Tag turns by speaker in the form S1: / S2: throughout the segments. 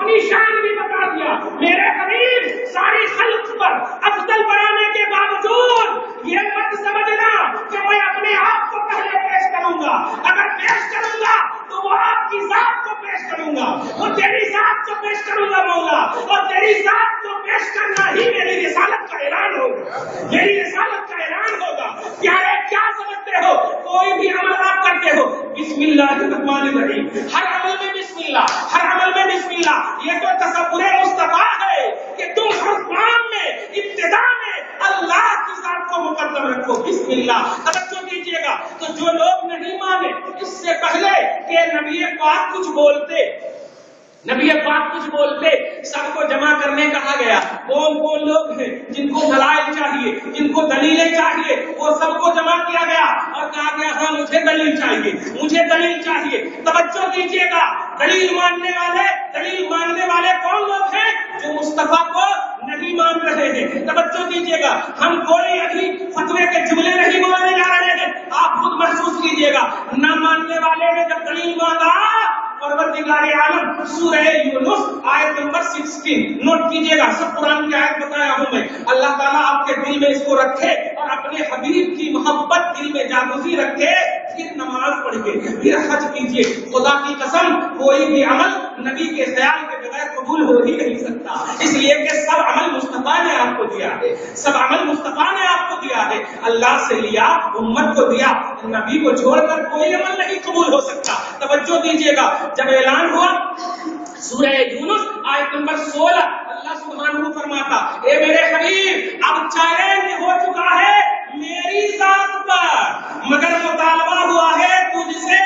S1: اپنی شان بھی بتا دیا. میرے حبیب ساری خلق پر افضل بنانے کے باوجود یہ مت سمجھنا کہ میں اپنے آپ کو پہلے پیش کروں گا. اگر پیش کروں گا تو وہ آپ کی ذات کو پیش کروں گا, وہ تیری ذات کو پیش کروں گا مولا, اور تیری ذات کو پیش کرنا ہی میری رسالت کا اعلان ہوگا, میری رسالت کا اعلان ہوگا. پیارے کیا سمجھتے ہو؟ کوئی بھی عمل آپ کرتے ہو بسم اللہ الرحمن الرحیم, ہر عمل میں بسم اللہ, ہر عمل میں بسم اللہ. یہ تو تصور مصطفیٰ ہے کہ تم ہر کام میں ابتدا میں اللہ کی ذات کو مقدم رکھو. بسم اللہ. توجہ کیجیے گا. تو جو لوگ نہیں مانے اس سے پہلے کہ نبی پاک کچھ بولتے, نبی پاک کچھ بولتے, سب کو جمع کرنے کہا گیا. کون کون لوگ ہیں جن کو دلائل چاہیے, جن کو دلیلیں چاہیے, وہ سب کو جمع کیا گیا اور کہا گیا ہاں مجھے دلیل چاہیے, مجھے دلیل چاہیے. توجہ دیجیے گا. دلیل ماننے والے کون لوگ ہیں؟ جو مصطفیٰ کو نہیں مان رہے ہیں. توجہ دیجیے گا. ہم کوئی ابھی فتوے کے جملے نہیں بولنے جا رہے ہیں, آپ خود محسوس کیجیے گا. نہ ماننے والے نے جب دلیل مانگا, پروردگار عالم سورہ یونس آیت نمبر 16 نوٹ کیجیے گا. سب قرآن کی آیت بتایا ہوں میں. اللہ تعالیٰ آپ کے دل میں اس کو رکھے اور اپنے حبیب کی محبت دل میں جاگزی رکھے. پھر نماز پڑھیے, پھر حج کیجیے. خدا کی قسم کوئی بھی عمل نبی کے خیال کے بغیر قبول ہو ہی نہیں سکتا, اس لیے کہ سب عمل مصطفیٰ نے آپ کو دیا ہے, سب عمل مصطفیٰ نے آپ کو دیا ہے. اللہ سے لیا, امت کو دیا, نبی کو چھوڑ کر کوئی عمل نہیں قبول ہو سکتا. توجہ دیجیے گا. جب اعلان ہوا سورہ یونس آیت نمبر 16, اللہ سبحانہ فرماتا اے میرے حبیب اب چیلنج ہو چکا ہے میری ذات پر, مگر مطالبہ ہوا ہے تجھ سے.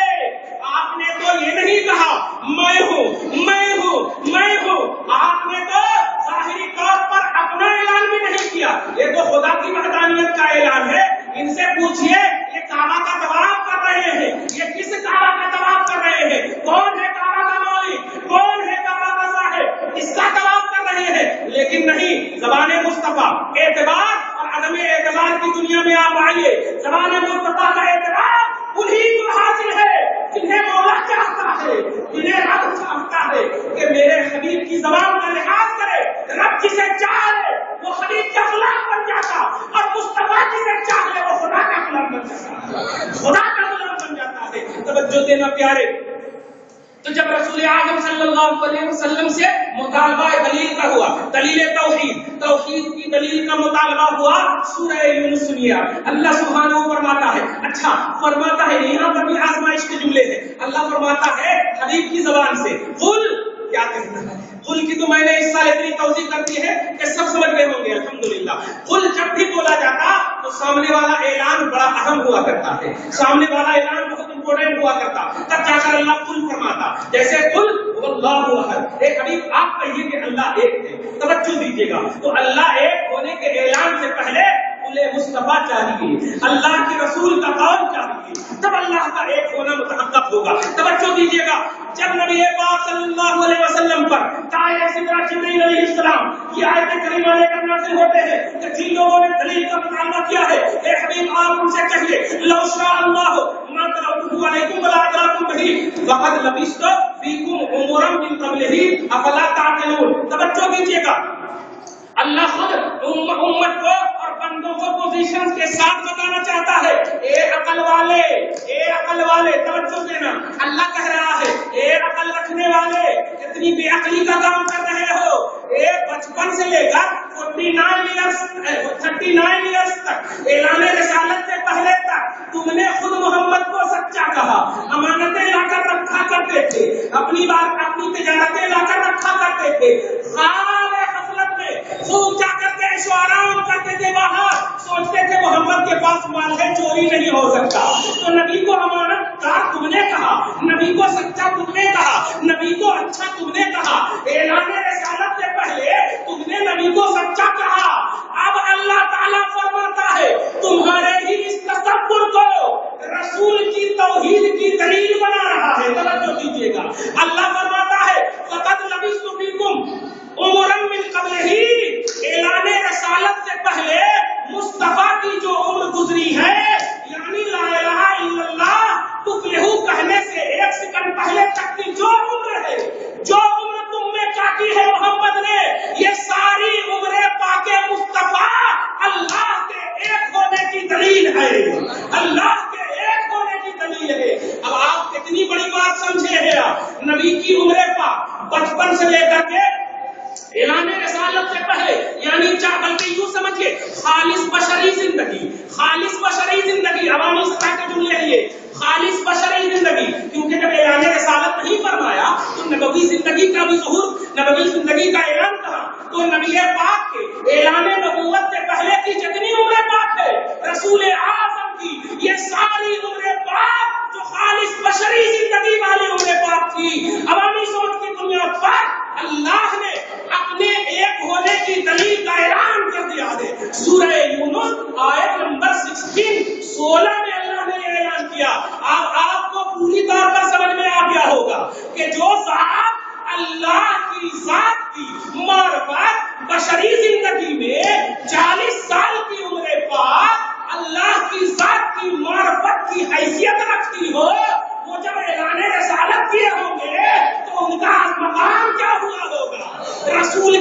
S1: آپ نے تو یہ نہیں کہا میں ہوں میں ہوں میں ہوں, آپ نے تو ظاہری طور پر اپنا اعلان بھی نہیں کیا. یہ تو خدا کی وحدانیت کا اعلان ہے. ان سے پوچھئے یہ کعبہ کا طواف کر رہے ہیں, یہ کس کعبہ کا طواف کر رہے ہیں؟ کون ہے کعبہ کا مالک, کون ہے کعبہ کا صاحب, اس کا طواف کر رہے ہیں. لیکن نہیں, زبان مصطفیٰ اعتبار اور عدم اعتبار کی دنیا میں آپ آئیے. زبان مصطفیٰ کا اعتبار انہیں کو حاصل ہے جنہیں مولا چاہتا ہے, جنہیں رب چاہتا ہے کہ میرے حبیب کی زبان کا لحاظ کرے. رب جسے چاہے وہ حبیب کا غلام بن جاتا, اور مصطفیٰ جسے چاہے وہ خدا کا غلام بن جاتا, خدا کا غلام بن جاتا ہے. توجہ دینا پیارے. تو جب رسول اعظم صلی اللہ علیہ وسلم سے مطالبہ دلیل کا ہوا, دلیل توحید کی دلیل کا مطالبہ ہوا, سورہ یونس سنیے. اللہ سبحانہ فرماتا ہے, اچھا فرماتا ہے یہاں پر بھی آزمائش کے جملے ہیں. اللہ فرماتا ہے حبیب کی زبان سے قل, کیا کہنا ہے قل کی تو میں نے اس سال اتنی توضیح کر دی ہے کہ سب سمجھ گئے ہوں گے الحمدللہ. قل جب بھی بولا جاتا تو سامنے والا اعلان بڑا اہم ہوا کرتا ہے, سامنے والا اعلان بہت امپورٹنٹ ہوا کرتا, تب جا کر اللہ قل فرماتا. جیسے قل واللہ احد, اے حبیب آپ کہیے کہ اللہ ایک ہے. توجہ دیجیے گا. تو اللہ ایک ہونے کے اعلان سے پہلے مصطفیٰ چاہیے, اللہ کے رسول کا قول چاہیے, تب اللہ کا ایک ہونا متحقق ہوگا. توجہ دیجیے گا. جب نبی پاک صلی اللہ علیہ وسلم پر تائے سدرہ جبرائیل علیہ السلام یہ آیت کریمہ لے کر نازل ہوتے ہیں کہ جن لوگوں نے دلیل کا مطالبہ کیا ہے, اے حبیب آپ ان سے کہیے لو شاء اللہ ما ترکتہ علیکم ولا ادراکم بہ وقد لبثت فیکم عمرا من قبلہ افلا تعقلون. توجہ دیجیے گا. اللہ خود امت کو اور بندوں کو پوزیشن کے ساتھ بتانا چاہتا ہے. اے عقل والے, اے عقل والے, توجہ دینا. اللہ کہہ رہا ہے اے عقل رکھنے والے, اتنی بے عقلی کا کام کر رہے ہو. اے بچپن سے لے کر 39 ایئرس تک اعلان رسالت سے پہلے تک تم نے خود محمد کو سچا کہا, امانتیں لا کر رکھا کرتے تھے, اپنی تجارتیں لا کر رکھا کرتے تھے. خوب جا کر کے ایشو آرام کرتے تھے, باہر سوچتے تھے محمد کے پاس مال ہے, چوری نہیں ہو سکتا. تو نبی کو امانت دار تم نے کہا, نبی کو سچا تم نے کہا, نبی کو اچھا تم نے کہا. اعلان رسالت سے پہلے تم نے نبی کو سچا کہا. اب اللہ تعالیٰ فرماتا ہے تمہارے ہی اس تصور کو رسول کی توحید کی دلیل بنا رہا ہے. توجہ دیجیے گا. اللہ فرماتا ہے فقد لبثت فیکم عمرا من قبلہ, اعلان رسالت سے پہلے مصطفیٰ کی جو عمر گزری ہے, یعنی لا الہ الا اللہ تفلحو کہنے سے 1 سیکنڈ پہلے تک کی جو عمر ہے, جو عمر تم میں کاٹی بچپن سے لے کر کے اعلان رسالت سے پہلے، یعنی بلکہ یوں سمجھیے خالص بشری زندگی عوامی سطح کے جملے ہیں یہ، خالص بشری زندگی، کیونکہ جب اعلان رسالت نہیں فرمایا تو نبوی زندگی کا بھی ظہور، نبوی زندگی کا اعلان کہا، تو نبی پاک کے اعلان نبوت سے پہلے کی جتنی عمر پاک ہے رسول اعظم کی، یہ ساری عمر پاک جو خالص بشری زندگی والی عمر پاک تھی، عوامی سوچ کی بنیاد پر اللہ نے اپنے ایک ہونے کی دلیل کا اعلان کر دیا ہے۔ سورہ یونس آیت نمبر 16 میں اللہ نے یہ اعلان کیا۔ اب آپ کو پوری طور پر سمجھ میں آ گیا ہوگا کہ جو ذات اللہ کی ذات کی معرفت بشری زندگی میں 40 سال کی عمر پاک اللہ کی ذات کی معرفت کی حیثیت رکھتی ہو، وہ جب اعلان رسالت کیے ہوں گے تو ان کا مقام کیا ہوا ہوگا؟ رسول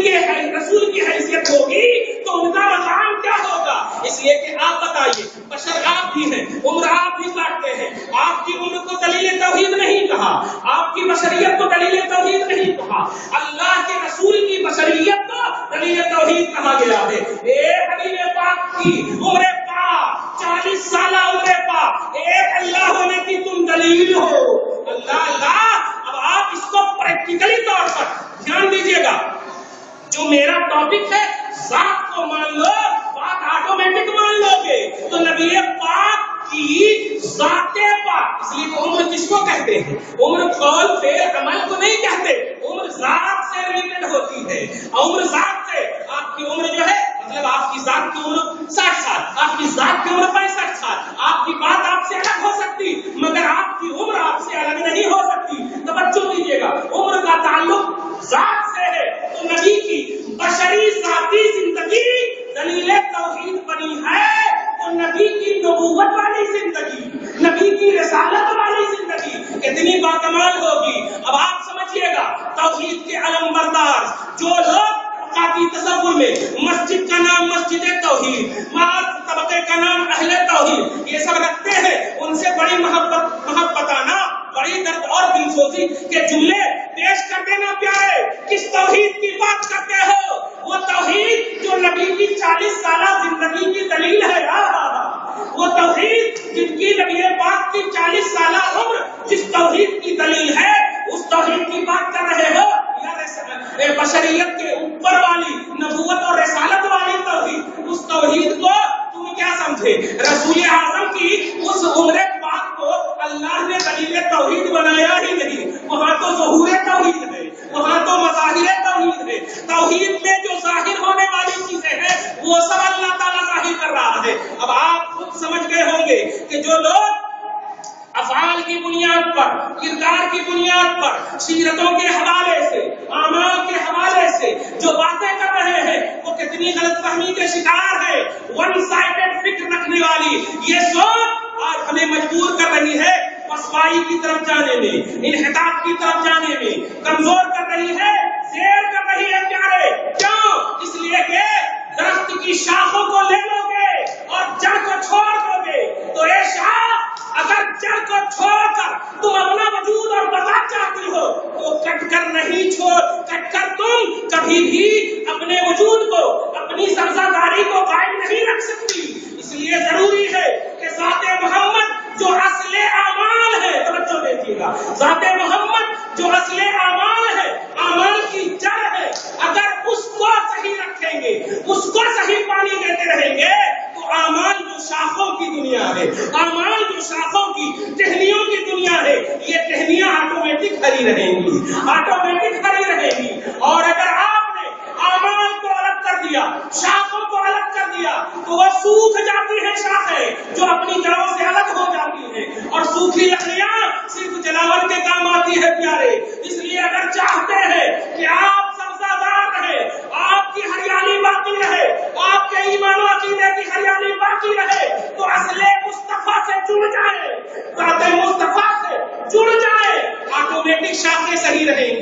S1: کی حیثیت ہوگی تو ان کا مقام کیا ہوگا؟ اس لیے کہ آپ بتائیے، بشر آپ بھی ہیں، عمر آپ بھی کاٹتے ہیں، آپ کی عمر کو دلیل توحید نہیں کہا، آپ کی بشریت کو دلیل توحید نہیں کہا، اللہ کے رسول کی بشریت کو دلیل توحید کہا گیا ہے۔ اے حبیب پاک کی عمر پاک 40 سالہ عمر پاک ایک اللہ ہونے کی تم دلیل ہو۔ اللہ اب آپ اس کو پریکٹیکلی طور پر دھیان دیجیے گا، جو میرا ٹاپک ہے ذات کو مان لو، بات آٹومیٹک مان لو گے، تو نبی پاک کی ذات پاک، اس لیے عمر کس کو کہتے ہیں؟ عمر قول فعل عمل کو نہیں کہتے، عمر ذات سے ریلیٹڈ ہوتی ہے، عمر ذات سے۔ آپ کی عمر جو ہے مطلب آپ کی ذات کی عمر 60 سال، آپ کی ذات کی عمر 65 سال، آپ کی بات آپ سے الگ ہو سکتی مگر آپ کی عمر آپ سے الگ نہیں ہو سکتی۔ توجہ دیجیے گا، عمر کا تعلق ذات سے ہے، تو نبی کی بشری ذاتی زندگی دلیل توحید بنی ہے، تو نبی کی نبوت والی زندگی، نبی کی رسالت والی زندگی کتنی باکمال ہوگی۔ اب آپ سمجھیے گا، توحید کے علم بردار جو لوگ کی تصور میں مسجد کا نام مسجد توحید، طبقے کا نام اہل توحید یہ سب رکھتے ہیں، ان سے بڑی محبتانہ، بڑی درد اور دلسوزی کے جملے پیش کر دینا پیارے۔ کس توحید کی بات کرتے ہو؟ وہ توحید جو نبی کی 40 سالہ زندگی کی دلیل ہے، وہ توحید جن کی نبی پاک کی 40 سالہ عمر جس توحید کی دلیل ہے، اس توحید کی بات کر رہے ہو یا بشریت کے اوپر والی نبوت اور رسالت والی توحید؟ اس توحید کو تم کیا سمجھے؟ رسول اعظم کی اس عمر پاک کو اللہ نے دلیل توحید بنایا ہی نہیں، وہاں تو ظہور توحید ہے، وہاں تو مظاہر توحید ہے۔ توحید میں جو ظاہر ہونے والی چیزیں ہیں وہ سب اللہ تعالیٰ ظاہر کر رہا ہے۔ اب آپ خود سمجھ گئے ہوں گے کہ جو لوگ افعال کی بنیاد پر، کردار کی بنیاد پر، سیرتوں کے حوالے سے، اعمال کے حوالے سے جو باتیں کر رہے ہیں وہ کتنی غلط فہمی کے شکار ہیں۔ ون سائڈڈ فکر رکھنے والی یہ سوچ آج ہمیں مجبور کر رہی ہے رسوائی کی طرف جانے میں، انحطاط کی طرف جانے میں، کمزور کر رہی ہے، زیر کر رہی ہے پیارے۔ کیوں؟ اس لیے کہ درخت کی شاخوں کو لے لو گے اور جڑ کو چھوڑ دو گے تو اے شاخ، اگر جڑ کو چھوڑ کر تم اپنا وجود اور بقا چاہتی ہو تو کٹ کر نہیں چھوڑ، کٹ کر تم کبھی بھی اپنے وجود کو، اپنی سبزہ کو قائم نہیں رکھ سکتی۔ اس لیے ضروری ہے کہ ذات محمد جو اصل اعمال ہے، توجہ دیکھیے گا، ذات محمد جو اصل اعمال ہے، اعمال کی جڑ ہے، اگر اس کو صحیح رکھیں گے، اس کو صحیح پانی دیتے رہیں گے تو اعمال جو شاخوں کی دنیا ہے، اعمال جو شاخوں کی ٹہنیوں کی دنیا ہے، یہ ٹہنیاں آٹومیٹک ہری رہیں گی، آٹومیٹک ہری رہیں گی۔ اور اگر آپ نے اعمال کو الگ کر دیا، شاخوں کو الگ کر دیا تو وہ سوکھ جاتی ہے شاخیں جو اپنی جڑوں سے الگ ہو جاتی ہیں، اور سوکھی لکڑیاں صرف جلاون کے کام آتی ہے پیارے۔ اس لیے اگر چاہتے ہیں کہ آپ سبزہ دار رہے، آپ کی ہریالی باقی رہے، آپ کے ایمان و عقیدے کی ہریالی باقی رہے، تو اصل مصطفیٰ سے جڑ جائے، ذات مصطفیٰ سے جڑ جائے، آٹومیٹک شاخیں صحیح رہیں